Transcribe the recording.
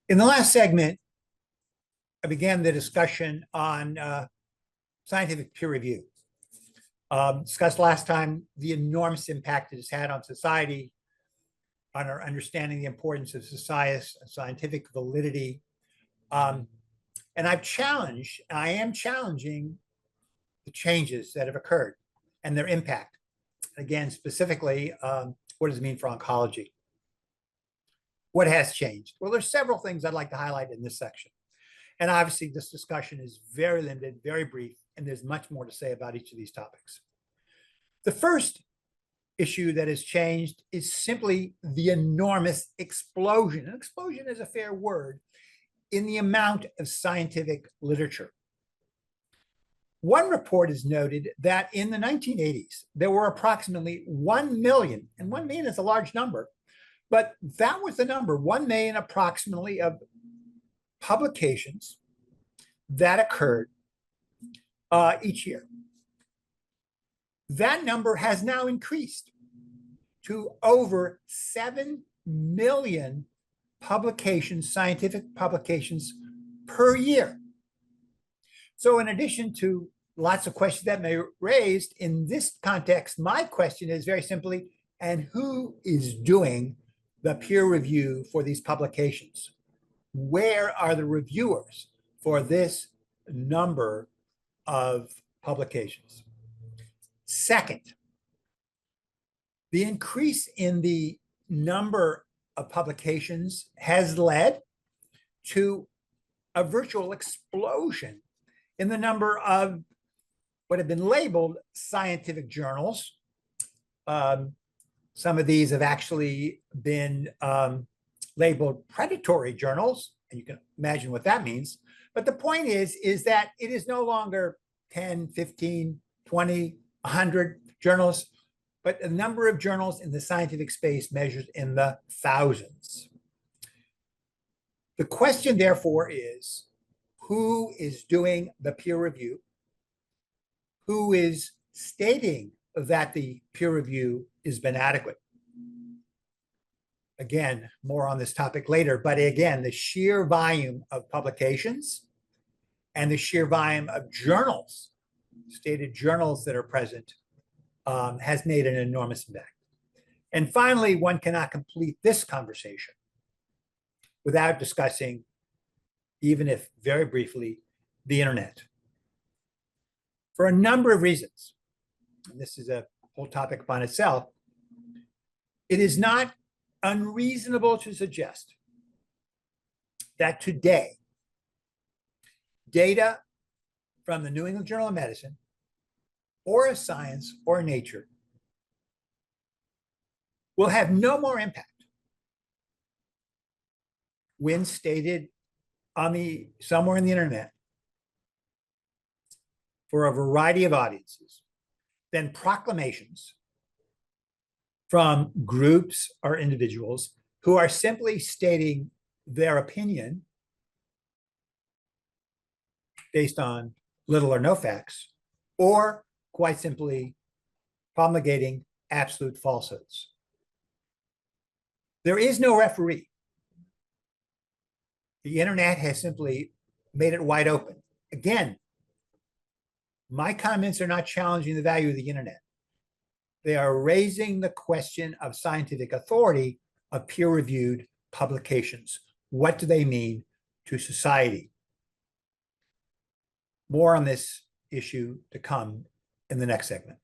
In the last segment, I began the discussion on scientific peer review. Discussed last time the enormous impact it has had on society, on our understanding the importance of scientific validity. And I am challenging the changes that have occurred and their impact. Again, specifically, what does it mean for oncology? What has changed? Well, there's several things I'd like to highlight in this section. And obviously, this discussion is very limited, very brief, and there's much more to say about each of these topics. The first issue that has changed is simply the enormous explosion. An explosion is a fair word in the amount of scientific literature. One report has noted that in the 1980s, there were approximately 1 million, and 1 million is a large number, but that was the number, 1 million approximately of publications that occurred each year. That number has now increased to over 7 million publications, scientific publications per year. So in addition to lots of questions that may be raised in this context, my question is very simply, and who is doing the peer review for these publications? Where are the reviewers for this number of publications? Second, the increase in the number of publications has led to a virtual explosion in the number of what have been labeled scientific journals. Some of these have actually been labeled predatory journals, and you can imagine what that means. But the point is that it is no longer 10, 15, 20, 100 journals, but the number of journals in the scientific space measured in the thousands. The question, therefore, is who is doing the peer review? Who is stating that the peer review has been adequate? Again, more on this topic later, but again, the sheer volume of publications and the sheer volume of journals, stated journals that are present, has made an enormous impact. And finally, one cannot complete this conversation without discussing, even if very briefly, the internet. For a number of reasons, and this is a whole topic upon itself, it is not unreasonable to suggest that today, data from the New England Journal of Medicine, or of Science, or Nature will have no more impact when stated on somewhere in the internet for a variety of audiences than proclamations from groups or individuals who are simply stating their opinion based on little or no facts, or quite simply promulgating absolute falsehoods. There is no referee. The internet has simply made it wide open. Again, my comments are not challenging the value of the internet. They are raising the question of scientific authority of peer-reviewed publications. What do they mean to society? More on this issue to come in the next segment.